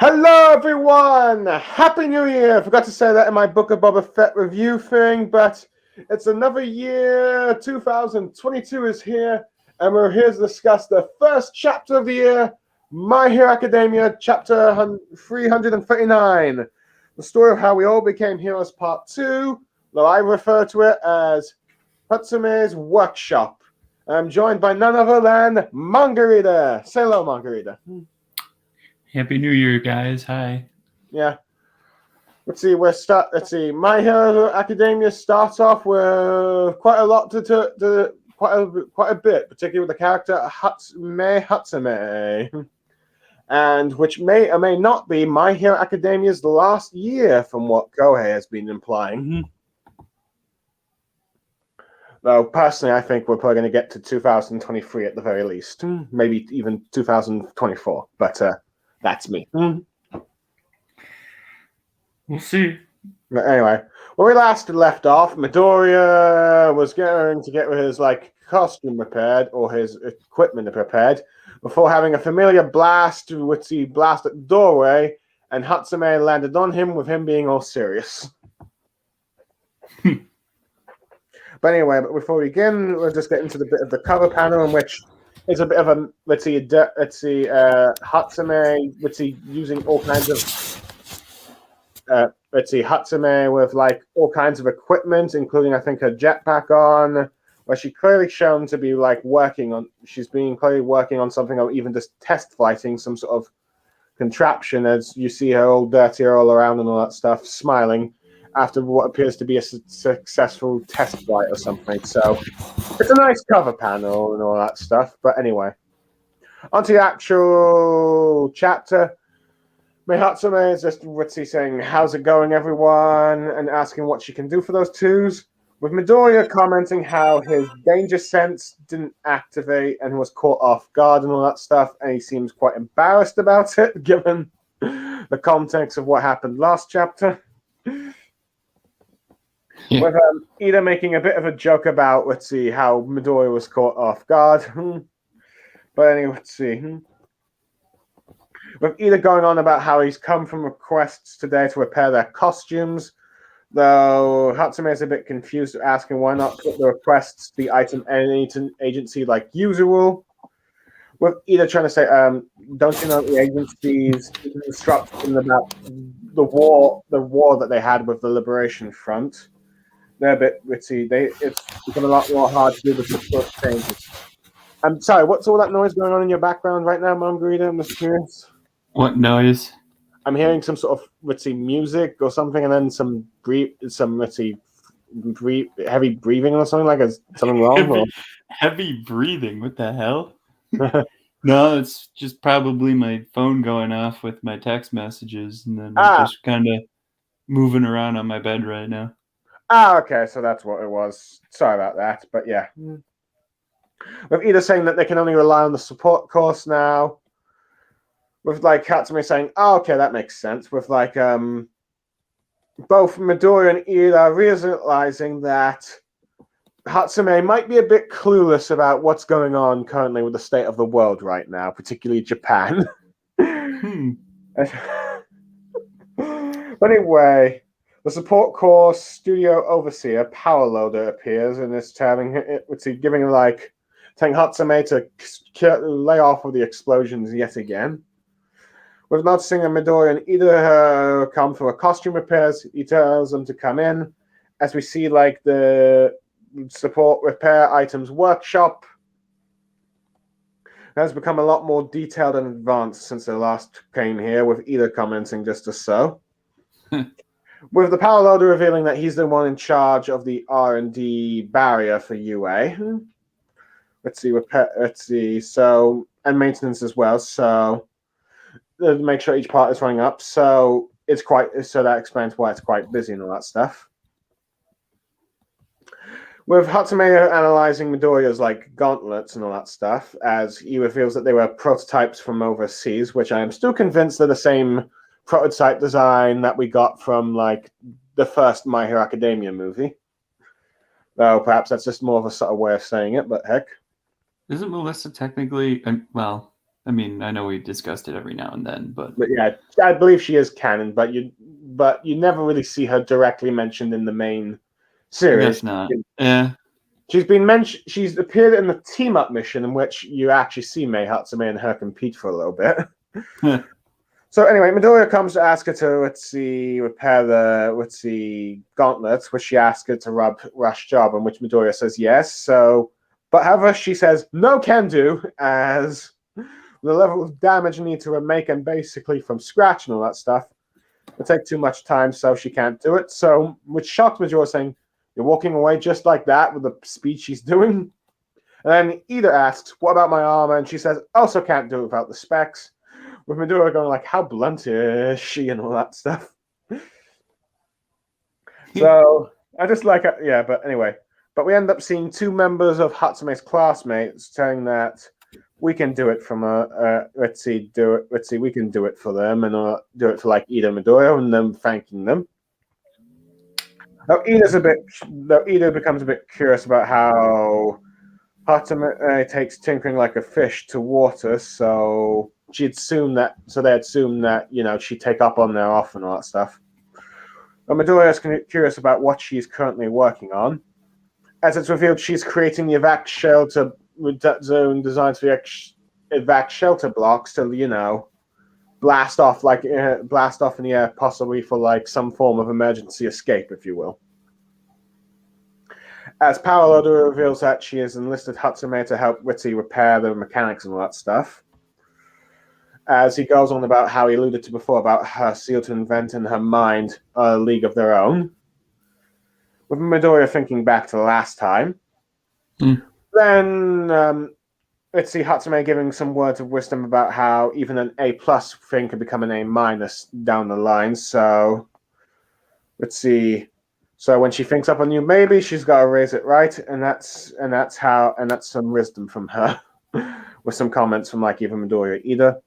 Hello, everyone! Happy New Year! I forgot to say that in my Book of Boba Fett review thing, but it's another year. 2022 is here, and we're here to discuss the first chapter of the year, My Hero Academia, chapter 339. The story of how we all became heroes, part 2, though I refer to it as Hatsume's Workshop. I'm joined by none other than Mangareader. Say hello, Mangareader. Happy New Year, guys. Hi. Yeah. Let's see. My Hero Academia starts off with quite a lot quite a bit, particularly with the character Hatsume, and which may or may not be My Hero Academia's last year, from what Kohei has been implying. Though personally, I think we're probably going to get to 2023 at the very least, maybe even 2024. But that's me. We'll see. But anyway, when we last left off, Midoriya was going to get his costume repaired or his equipment repaired before having a familiar blast with the blast at the doorway, and Hatsume landed on him with him being all serious. But anyway, before we begin, we'll just get into the bit of the cover panel, in which it's a bit of a Hatsume using all kinds of Hatsume with all kinds of equipment, including I think a jetpack on, where she clearly shown to be she's being clearly working on something, or even just test flighting some sort of contraption, as you see her all dirty all around and all that stuff, smiling after what appears to be a successful test flight or something. So it's a nice cover panel and all that stuff. But anyway, onto the actual chapter. Hatsume is just saying, "How's it going, everyone?" and asking what she can do for those twos. With Midoriya commenting how his danger sense didn't activate and was caught off guard and all that stuff, and he seems quite embarrassed about it, given the context of what happened last chapter. Yeah. With Ida making a bit of a joke about, how Midoriya was caught off guard. But anyway, let's see. With Ida going on about how he's come from requests today to repair their costumes, though Hatsume is a bit confused, asking why not put the requests to the item agency like usual. With Ida trying to say, don't you know the agencies instructed about the war that they had with the Liberation Front? They're a bit witty. It's become a lot more hard to do the support changes. I'm sorry, what's all that noise going on in your background right now, Mangareader? I'm just curious. What noise? I'm hearing some sort of music or something, and then some heavy breathing or something. Like, is something wrong? Heavy breathing? What the hell? No, it's just probably my phone going off with my text messages, and then I'm just kind of moving around on my bed right now. Okay, so that's what it was. Sorry about that, but yeah. With Ida saying that they can only rely on the support course now. With Hatsume saying, "Oh, okay, that makes sense." With both Midoriya and Ida realizing that Hatsume might be a bit clueless about what's going on currently with the state of the world right now, particularly Japan. But anyway, the support course studio overseer, Power Loader, appears and is telling Hatsume to lay off of the explosions yet again. With noticing that Midoriya and Ida come for costume repairs, he tells them to come in. As we see, the support repair items workshop has become a lot more detailed and advanced since they last came here, with Ida commenting just as so. With the Power Loader revealing that he's the one in charge of the R&D barrier for UA. Let's see, so, and maintenance as well, so make sure each part is running up, so that explains why it's quite busy and all that stuff. With Hatsume analyzing Midoriya's gauntlets and all that stuff, as he reveals that they were prototypes from overseas, which I am still convinced they're the same prototype design that we got from the first My Hero Academia movie. Though perhaps that's just more of a subtle way of saying it, but heck. Isn't Melissa technically, well, I mean, I know we discussed it every now and then, but yeah, I believe she is canon, but you never really see her directly mentioned in the main I series. guess not. Yeah. She's been mentioned. She's appeared in the team up mission in which you actually see Mei Hatsume and her compete for a little bit. So anyway, Midoriya comes to ask her to repair the gauntlets, which she asks her to rush job, on which Midoriya says yes. So, but however, she says no can do, as the level of damage needed to remake and basically from scratch and all that stuff would take too much time, so she can't do it. So, which shocked Midoriya, saying, "You're walking away just like that with the speed she's doing." And then Ida asks, "What about my armor?" And she says, "Also can't do it without the specs." With Midoriya going like, "How blunt is she?" and all that stuff. So I just like it, yeah. But anyway, we end up seeing two members of Hatsume's classmates saying that we can do it from we can do it for them and do it for like Ida and Midoriya, and them thanking them. Now Ida becomes a bit curious about how Hatsume takes tinkering like a fish to water, so they assume that she'd take up on their offer and all that stuff. But Midoriya is curious about what she's currently working on. As it's revealed, she's creating the evac shelter zone designs for the evac shelter blocks to blast off in the air, possibly for like some form of emergency escape, if you will. As Power Loader reveals that she has enlisted Hatsume to help Witty repair the mechanics and all that stuff. As he goes on about how he alluded to before about her seal to invent in her mind a league of their own. With Midoriya thinking back to the last time. Then let's see Hatsume giving some words of wisdom about how even an A+ thing could become an A- down the line. So let's see. So when she thinks up a new maybe, she's got to raise it right, and that's some wisdom from her, with some comments from like even Midoriya either.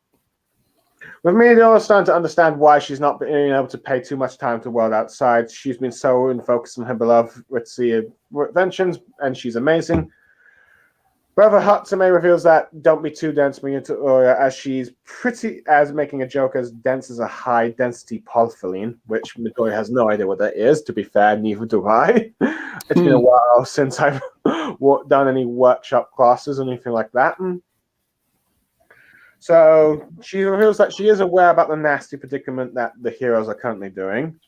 With me, they're starting to understand why she's not being able to pay too much time to the world outside. She's been so focused on her beloved inventions, and she's amazing. Brother Hatsume reveals that don't be too dense, Midoriya, as she's making a joke as dense as a high-density polyethylene, which Midoriya has no idea what that is. To be fair, neither do I. It's been a while since I've done any workshop classes or anything like that. So she reveals that she is aware about the nasty predicament that the heroes are currently doing.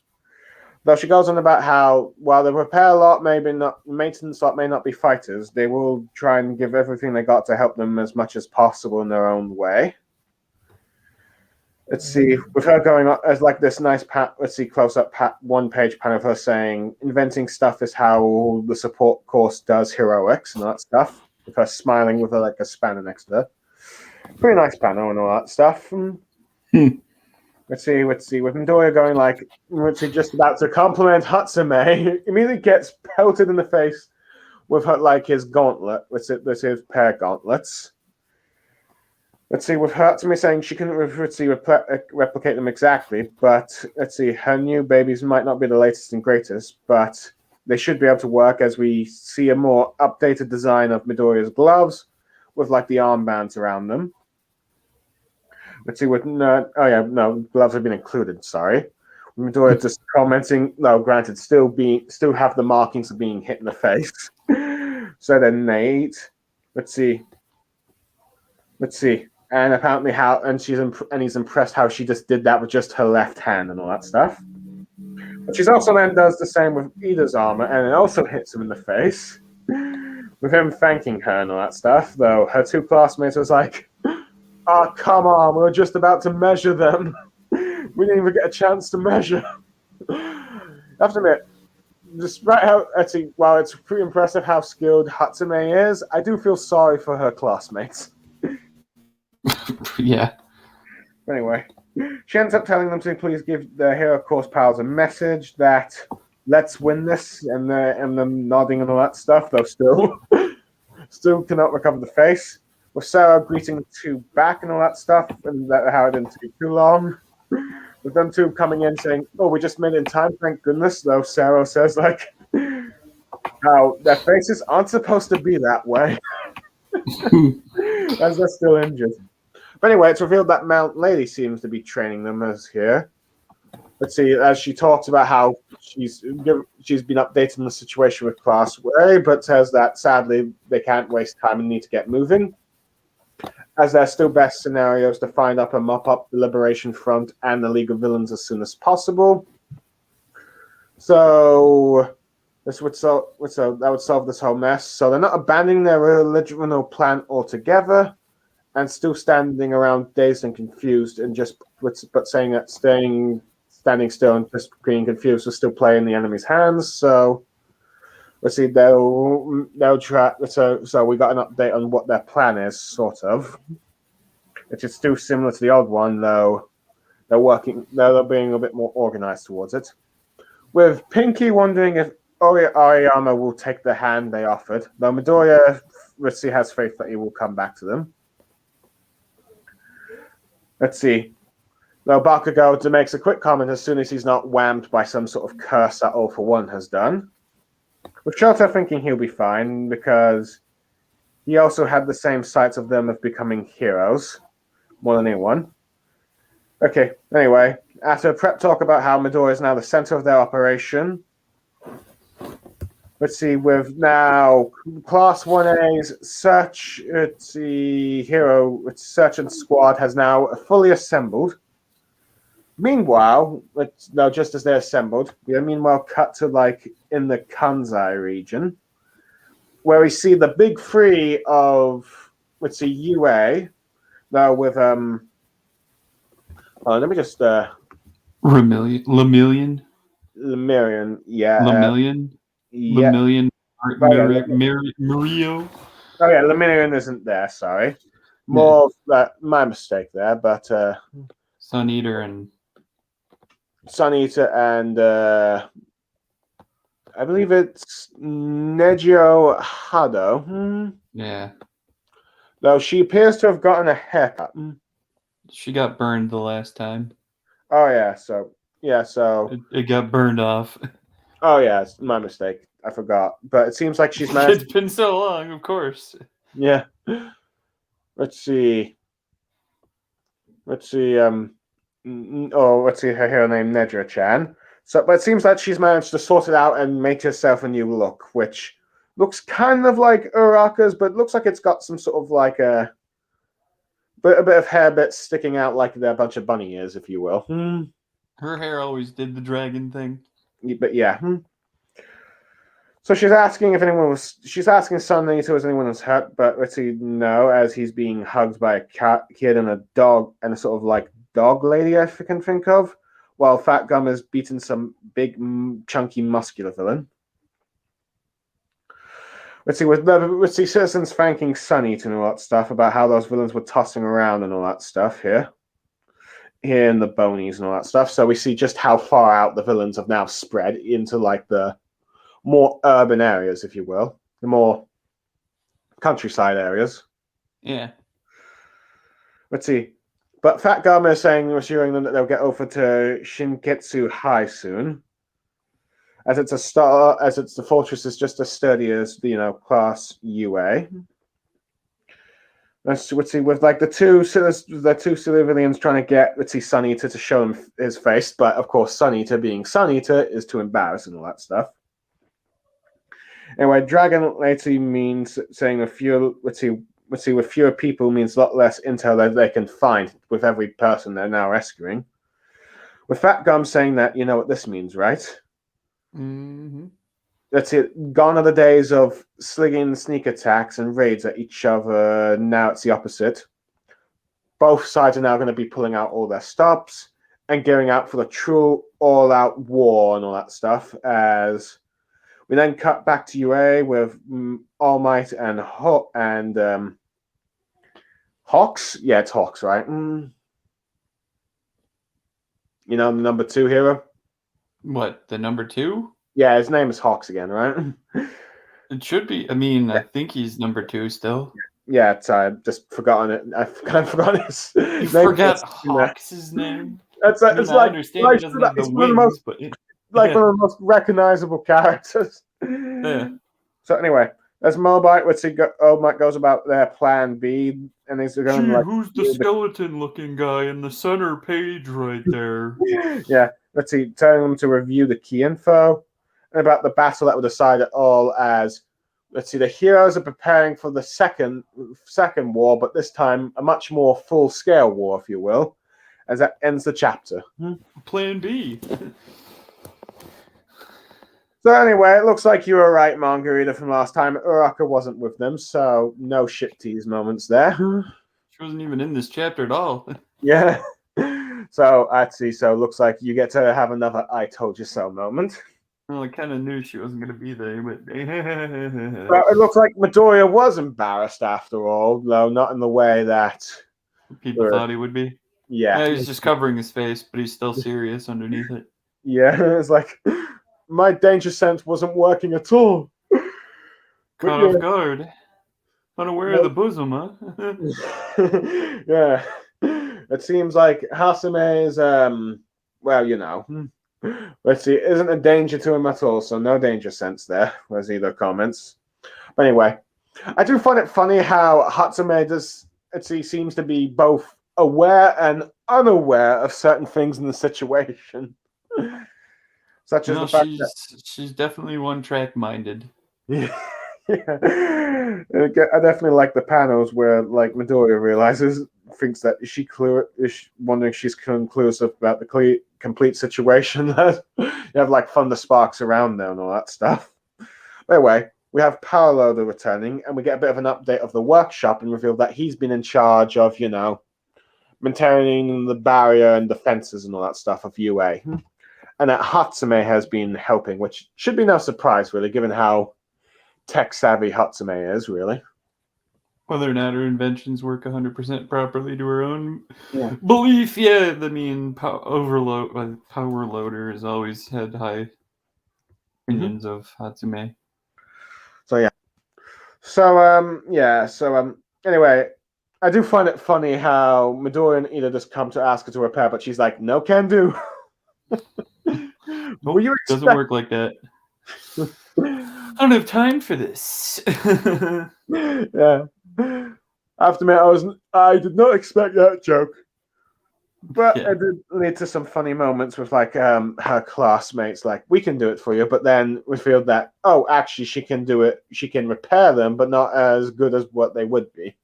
Though she goes on about how, while the repair lot maintenance lot may not be fighters, they will try and give everything they got to help them as much as possible in their own way. Let's see, with her going on as like this nice close-up one-page panel of her saying, inventing stuff is how the support course does heroics and all that stuff, with her smiling with like a spanner next to her. Pretty nice panel and all that stuff. Let's see, with Midoriya going like, just about to compliment Hatsume, immediately gets pelted in the face with his gauntlet, with his pair of gauntlets. Let's see, with Hatsume saying she can replicate them exactly, but let's see, her new babies might not be the latest and greatest, but they should be able to work as we see a more updated design of Midoriya's gloves with like the armbands around them. Let's see what. Gloves have been included. Sorry, Midoriya just commenting. No, granted, still have the markings of being hit in the face. So then Nate. Let's see, and apparently he's impressed how she just did that with just her left hand and all that stuff. But she's also then does the same with Ida's armor, and it also hits him in the face, with him thanking her and all that stuff. Though her two classmates was like, "Oh, come on, we were just about to measure them. We didn't even get a chance to measure." I have to admit, while it's pretty impressive how skilled Hatsume is, I do feel sorry for her classmates. Yeah. Anyway, she ends up telling them to please give the Hero Course pals a message that let's win this, and them nodding and all that stuff, though still cannot recover the face. With Sarah greeting the two back and all that stuff, and how it didn't take too long. With them two coming in saying, "Oh, we just made it in time, thank goodness." Though Sarah says like, "How their faces aren't supposed to be that way," as they're still injured. But anyway, it's revealed that Mount Lady seems to be training them as here. Let's see, as she talks about how she's been updated on the situation with Class A, but says that sadly they can't waste time and need to get moving, as their still best scenarios to find up and mop up the Liberation Front and the League of Villains as soon as possible. So that would solve this whole mess. So they're not abandoning their original plan altogether, and still standing around dazed and confused, and but saying that standing still and just being confused is still playing the enemy's hands. So let's see, they'll try. So we got an update on what their plan is, sort of, which is still similar to the old one, though they're being a bit more organized towards it. With Pinky wondering if Aoyama will take the hand they offered, though Midoriya, let's see, has faith that he will come back to them. Let's see. Though Bakugo makes a quick comment as soon as he's not whammed by some sort of curse that All for One has done. With Shota thinking he'll be fine because he also had the same sights of them of becoming heroes more than anyone. Okay, anyway, after a prep talk about how Midoriya is now the center of their operation, let's see, with now Class 1A's search and squad has now fully assembled. Meanwhile, just as they're assembled, we meanwhile cut to in the Kansai region, where we see the big three of UA, now with let me just Lemillion, yeah, Lemillion, Murio. Oh yeah, Lemillion isn't there. Sorry, more of that. My mistake there, but Sun Eater and I believe it's Nejo Hado. Yeah. Though she appears to have gotten a haircut. She got burned the last time. Oh yeah, so it got burned off. Oh yeah, it's my mistake. I forgot. But it seems like she's managed. It's been so long, of course. Yeah. Let's see. Let's see. Her hero name Nedra-chan. So, but it seems like she's managed to sort it out and make herself a new look, which looks kind of like Uraraka's, but looks like it's got some sort of a bit of hair bits sticking out like they're a bunch of bunny ears, if you will. Her hair always did the dragon thing. But yeah. So she's asking Sunny if anyone was hurt, but let's see, no, as he's being hugged by a kid and a dog and a sort of dog lady I can think of, while Fat Gum has beaten some big, chunky, muscular villain. Let's see citizens thanking Sunny and all that stuff about how those villains were tossing around and all that stuff here in the bonies and all that stuff. So we see just how far out the villains have now spread into the more urban areas, if you will, the more countryside areas. Yeah. Let's see. But Fat Gum is assuring them that they'll get over to Shinketsu High soon, as the fortress is just as sturdy as the Class UA. Let's see, with the two civilians trying to get Sun Eater to show him his face, but of course Sun Eater being Sun Eater is too embarrassing and all that stuff. Anyway, Dragon later means saying with fewer people means a lot less intel that they can find with every person they're now rescuing. With Fat Gum saying that, you know what this means, right? Mm-hmm. That's it. Gone are the days of slinging sneak attacks and raids at each other. Now it's the opposite. Both sides are now going to be pulling out all their stops and gearing out for the true all-out war and all that stuff. As we then cut back to UA with All Might and Hawks. Yeah, it's Hawks, right? The number 2 hero. What, the number 2? Yeah, his name is Hawks again, right? It should be. I mean, I think he's number 2 still. Yeah, I've just forgotten it. I've forgotten his name. You forgot Hawks' name? I understand he doesn't have the wings, but... one of the most recognizable characters. Yeah. So anyway, As Mobite, Mike goes about their plan B, and he's going Gee, like, who's the skeleton-looking guy in the center page right there? yeah, telling them to review the key info and about the battle that will decide it all. As the heroes are preparing for the second war, but this time a much more full-scale war, if you will, as that ends the chapter. Plan B. So anyway, it looks like you were right, Mangareader, from last time. Uraka wasn't with them, so no shit tease moments there. She wasn't even in this chapter at all. Yeah. So so it looks like you get to have another "I told you so" moment. Well, I kind of knew she wasn't going to be there, but Well, it looks like Midoriya was embarrassed after all, though not in the way that people thought he would be. Yeah, He's just covering his face, but he's still serious underneath it. Yeah, it's like my danger sense wasn't working at all. Caught off guard. Unaware of the bosom, huh? Yeah. It seems like Hatsume's let's see, isn't a danger to him at all, so no danger sense there, was either comments. But anyway, I do find it funny how Hatsume seems to be both aware and unaware of certain things in the situation. Such as the fact she's definitely one-track minded. Yeah. I definitely like the panels where like Midoriya thinks that is wondering if she's conclusive about the complete situation. You have like thunder sparks around there and all that stuff. Anyway, we have Power Loader returning, and we get a bit of an update of the workshop and reveal that he's been in charge of, maintaining the barrier and defenses and all that stuff of UA. And that Hatsume has been helping, which should be no surprise, really, given how tech-savvy Hatsume is, really. Whether or not her inventions work 100% properly to her own belief, yeah. I mean, Power Loader has always had high opinions of Hatsume. So, yeah. Anyway, I do find it funny how Midoriya and Ida just come to ask her to repair, but she's like, no can do. Doesn't work like that. I don't have time for this. Yeah. I have to admit, I did not expect that joke. But it did lead to some funny moments with like her classmates, like, we can do it for you, but then we feel that, oh, actually she can do it, she can repair them, but not as good as what they would be.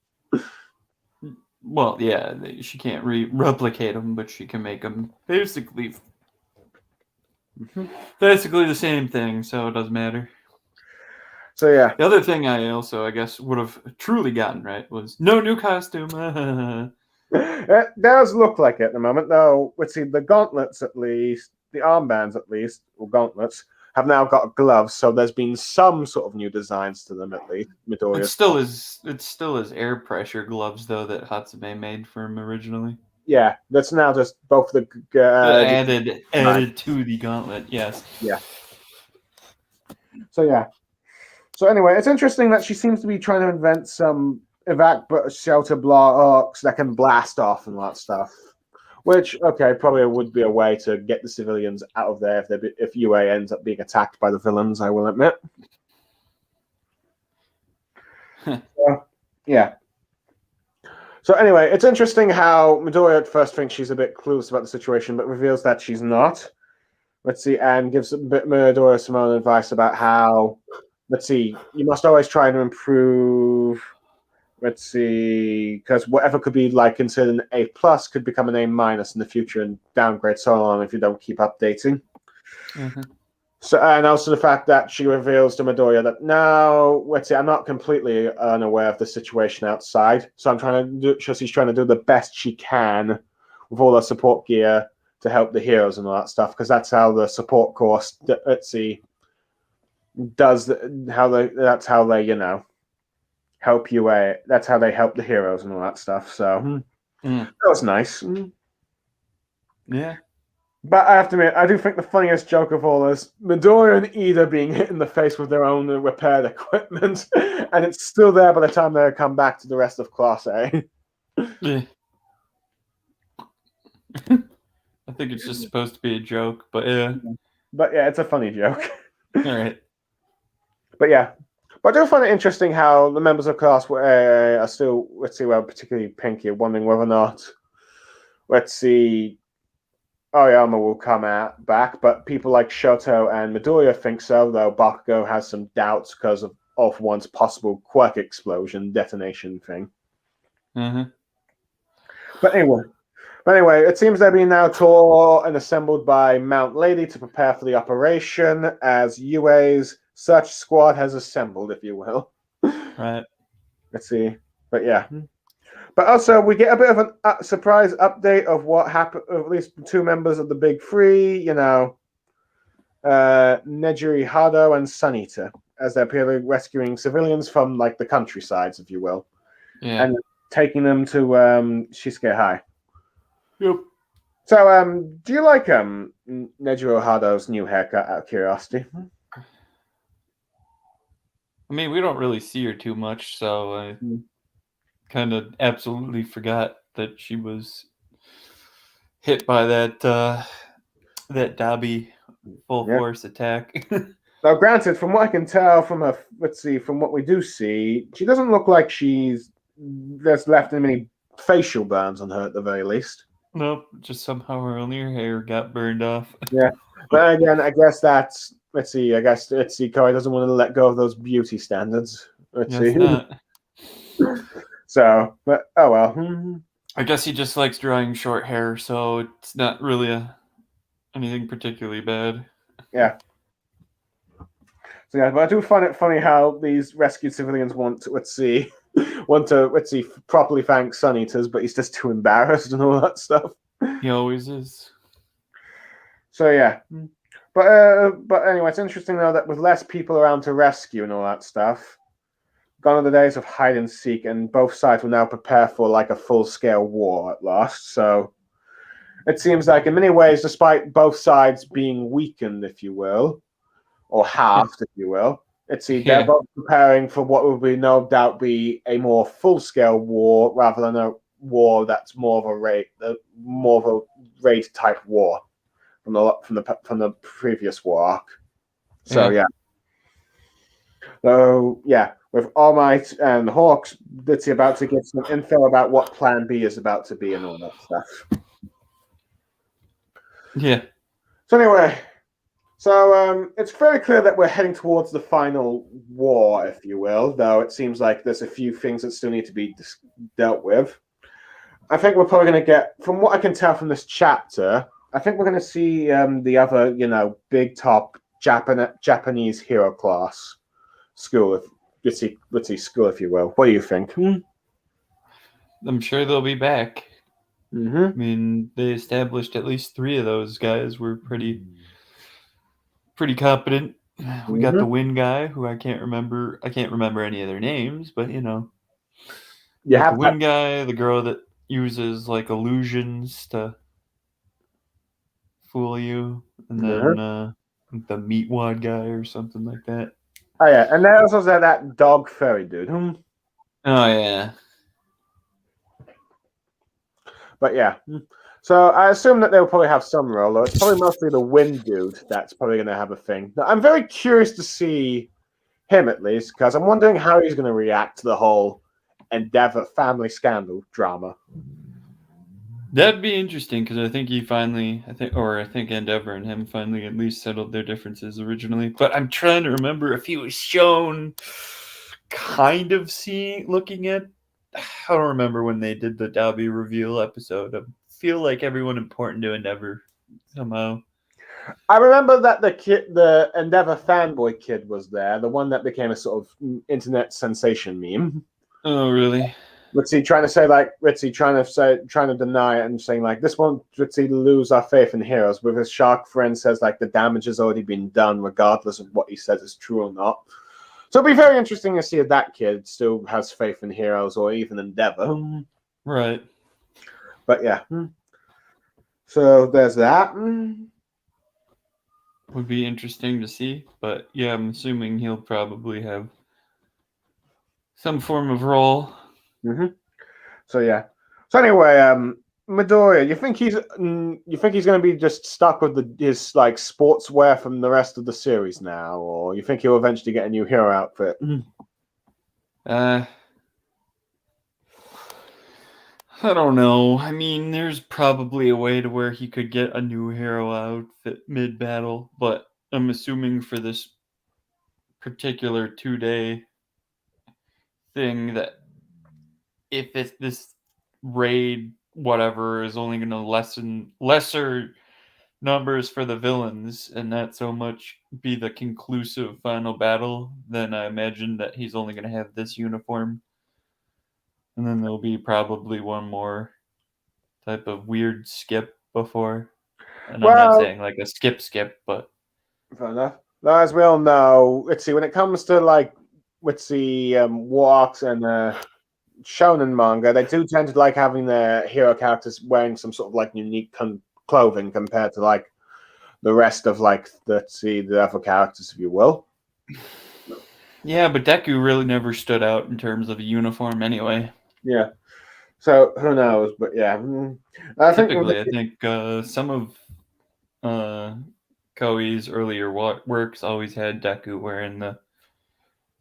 Well, yeah, she can't replicate them, but she can make them basically the same thing, so it doesn't matter. So yeah. The other thing I guess, would have truly gotten right was no new costume. It does look like it at the moment, though. Let's see, the gauntlets at least, the armbands at least, or gauntlets, have now got gloves, so there's been some sort of new designs to them at least. It's still his air pressure gloves though that Hatsume made for him originally. Yeah, that's now just both the added to the gauntlet. Yes. Yeah. So yeah. So anyway, it's interesting that she seems to be trying to invent some shelter blocks that can blast off and that stuff. Which, okay, probably would be a way to get the civilians out of there if UA ends up being attacked by the villains, I will admit. Yeah. So anyway, it's interesting how Midoriya at first thinks she's a bit clueless about the situation, but reveals that she's not. Let's see, and gives Midoriya some own advice about how, you must always try to improve. Let's see, because whatever could be like considered an A+ could become an A- in the future and downgrade so on if you don't keep updating. So, and also the fact that she reveals to Midoriya that no, I'm not completely unaware of the situation outside. So she's trying to do the best she can with all the support gear to help the heroes and all that stuff, because that's how the support course, that's how they help you. That's how they help the heroes and all that stuff. So that was nice. Yeah. But I have to admit, I do think the funniest joke of all is Midoriya and Ida being hit in the face with their own repaired equipment, and it's still there by the time they come back to the rest of Class A. Yeah. I think it's just supposed to be a joke, but yeah. But yeah, it's a funny joke. All right. But yeah, But I do find it interesting how the members of class are still, let's see, well, particularly Pinky, wondering whether or not, let's see, Oyama will come back, but people like Shoto and Midoriya think so, though Bakugo has some doubts because of one's possible quirk explosion detonation thing. Mm-hmm. But anyway, it seems they're being now taught and assembled by Mount Lady to prepare for the operation, as UA's search squad has assembled, if you will. Right. Let's see. But yeah. But also, we get a bit of a surprise update of what happened, at least two members of the Big Three, Nejiri Hado and Sunita, as they're apparently rescuing civilians from, like, the countrysides, if you will. Yeah. And taking them to Shisuke High. Yep. So, do you like Nejiro Hado's new haircut, out of curiosity? I mean, we don't really see her too much, so I kind of absolutely forgot that she was hit by that Dabi full force attack. Now, granted, from what I can tell from her, from what we do see, she doesn't look like there's left any facial burns on her at the very least. Nope, just somehow her hair got burned off. Yeah, but again, I guess that's Koei doesn't want to let go of those beauty standards. Let's see. Not. So, but oh well. I guess he just likes drawing short hair, so it's not really anything particularly bad. Yeah. So yeah, but I do find it funny how these rescued civilians want to properly thank Sun Eaters, but he's just too embarrassed and all that stuff. He always is. So yeah, but anyway, it's interesting though that with less people around to rescue and all that stuff, gone are the days of hide and seek, and both sides will now prepare for like a full-scale war at last. So it seems like in many ways, despite both sides being weakened, if you will, or halved, if you will, they're both preparing for what will be no doubt be a more full-scale war rather than a war that's more of a raid type war from the previous war arc. So yeah. So yeah, with All Might and Hawks, it's about to get some info about what Plan B is about to be and all that stuff. Yeah. So anyway, it's very clear that we're heading towards the final war, if you will, though it seems like there's a few things that still need to be dealt with. I think we're probably going to get, from what I can tell from this chapter, I think we're going to see the other, big top Japanese hero class school, school, if you will. What do you think? I'm sure they'll be back. Mm-hmm. I mean, they established at least 3 of those guys were pretty competent. We got the Wind guy, who I can't remember any of their names, but the Wind guy, the girl that uses like illusions to fool you, and then the meat wad guy or something like that. Oh yeah, and then also that dog fairy dude. Oh yeah. But yeah, so I assume that they'll probably have some role, though it's probably mostly the Wind dude that's probably going to have a thing. Now, I'm very curious to see him, at least, because I'm wondering how he's going to react to the whole Endeavor family scandal drama. That'd be interesting, because I think Endeavor and him finally at least settled their differences originally. But I'm trying to remember if he was shown kind of looking at. I don't remember when they did the Dabi reveal episode. I feel like everyone important to Endeavor somehow. I remember that the Endeavor fanboy kid was there, the one that became a sort of internet sensation meme. Oh, really? Ritzy trying to deny it and saying like, this won't Ritzy lose our faith in heroes. With his shark friend says like the damage has already been done, regardless of what he says is true or not. So it'll be very interesting to see if that kid still has faith in heroes or even Endeavor. Right. But yeah. So there's that. Would be interesting to see. But yeah, I'm assuming he'll probably have some form of role. Mm-hmm. So yeah. So anyway, Midoriya, you think he's going to be just stuck with his like sportswear from the rest of the series now, or you think he'll eventually get a new hero outfit? Uh, I don't know. I mean, there's probably a way to where he could get a new hero outfit mid-battle, but I'm assuming for this particular 2-day thing that if it's this raid whatever is only going to lessen lesser numbers for the villains and not so much be the conclusive final battle, then I imagine that he's only going to have this uniform. And then there'll be probably one more type of weird skip before. And I'm not Well, saying like a skip, but fair enough. Now, as we all know, let's see, when it comes to like, let's see, walks and shonen manga, they do tend to like having their hero characters wearing some sort of like unique clothing compared to like the rest of like, let's see, the other characters, if you will. yeah, but Deku really never stood out in terms of a uniform anyway. Yeah. So who knows? But yeah, I think Typically, I think some of Koei's earlier works always had Deku wearing the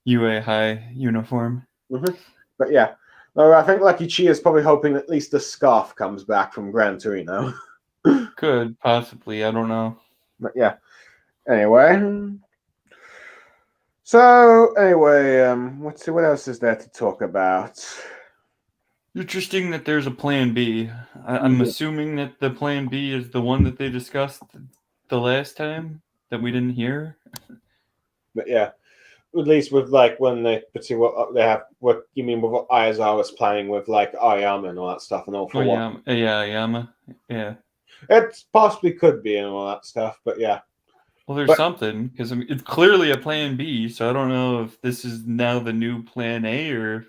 UA High uniform. mm-hmm. But yeah, well, I think Lucky Chi is probably hoping at least the scarf comes back from Gran Torino. Could possibly, I don't know. But yeah, anyway. So anyway, let's see what else is there to talk about. Interesting that there's a plan B. I'm assuming that the plan B is the one that they discussed the last time that we didn't hear. But yeah, at least with like when they see what they have, what you mean with what Ayazawa's playing with like Ayama and all that stuff and all for what? Yeah, Yama. Yeah. It possibly could be and all that stuff, but yeah. Well, there's something because it's clearly a plan B, so I don't know if this is now the new plan A or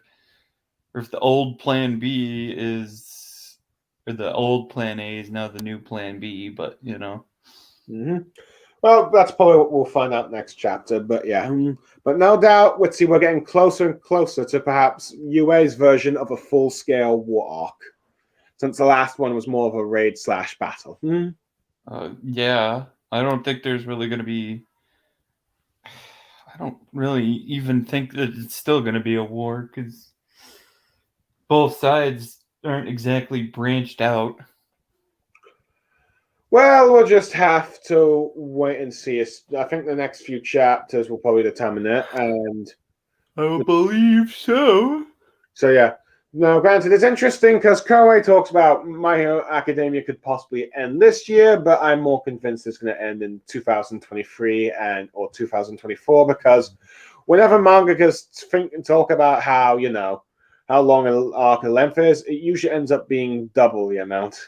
if the old plan B is, or the old plan A is now the new plan B, but you know. Mm-hmm. Well, that's probably what we'll find out next chapter, but yeah. But no doubt, let's see, we're getting closer and closer to perhaps UA's version of a full-scale war arc, since the last one was more of a raid/battle. Yeah, I don't think there's really going to be. I don't really even think that it's still going to be a war because both sides aren't exactly branched out. Well, we'll just have to wait and see. I think the next few chapters will probably determine it, and I believe so. So yeah. Now, granted, it's interesting because Koei talks about My Hero Academia could possibly end this year, but I'm more convinced it's going to end in 2023 or 2024 because whenever mangakas think and talk about how long an arc length is, it usually ends up being double the amount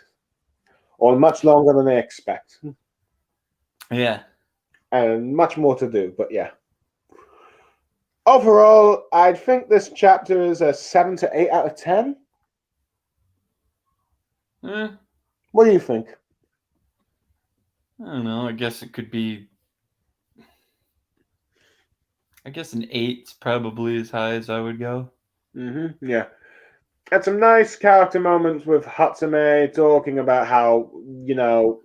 or much longer than they expect. Yeah, and much more to do, but yeah. Overall, I'd think this chapter is a 7 to 8 out of 10. What do you think? I don't know. I guess it could be. I guess an 8's probably as high as I would go. Yeah. Had some nice character moments with Hatsume talking about how,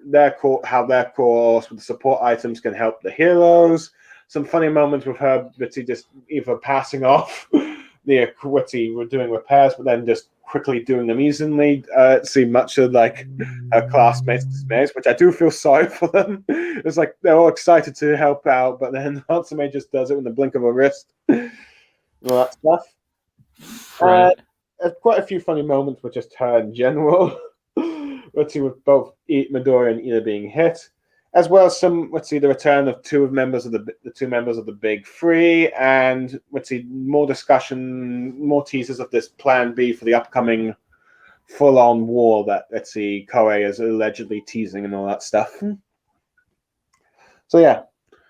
their course with the support items can help the heroes. Some funny moments with her, Bitty just either passing off the Quitty were doing repairs, but then just quickly doing them easily. It seemed much of like her classmates' dismays, which I do feel sorry for them. It's like they're all excited to help out, but then Hatsume just does it with the blink of a wrist. All that stuff. Right. Quite a few funny moments with just her in general. Let's see, with both Midori and Ina being hit, as well as some. Let's see, the return of two members of the Big Three, and let's see, more discussion, more teasers of this Plan B for the upcoming full-on war that let's see, Koei is allegedly teasing and all that stuff. So yeah,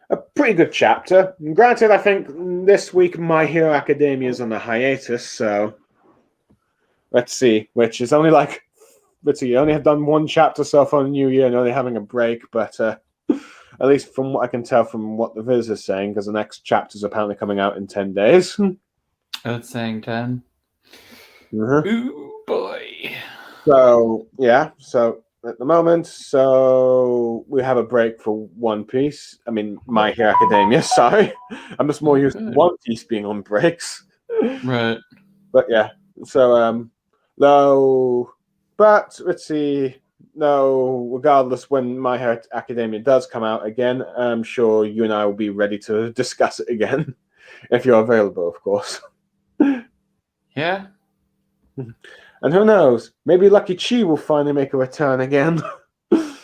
a pretty good chapter. Granted, I think this week My Hero Academia is on a hiatus, so. Let's see, which is only like, let's see, you only have done one chapter so far in the new year and only having a break, but at least from what I can tell from what the Viz is saying, because the next chapter is apparently coming out in 10 days. It's saying 10. Mm-hmm. Ooh, boy. So yeah, so at the moment, so we have a break for One Piece. I mean, My Hero Academia. Sorry, I'm just more used to Good. One Piece being on breaks. Right. But yeah, so no, but let's see. No, regardless, when My Hero Academia does come out again, I'm sure you and I will be ready to discuss it again, if you're available, of course. Yeah. And who knows? Maybe Lucky Chi will finally make a return again. But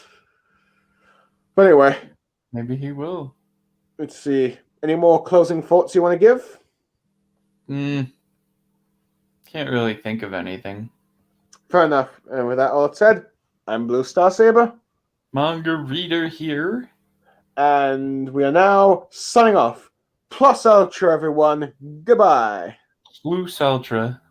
anyway, Maybe he will. let's see. Any more closing thoughts you want to give? Can't really think of anything. Fair enough. And with that all said, I'm Blue Star Saber. Mangareader here. And we are now signing off. Plus Ultra, everyone. Goodbye. Plus Ultra.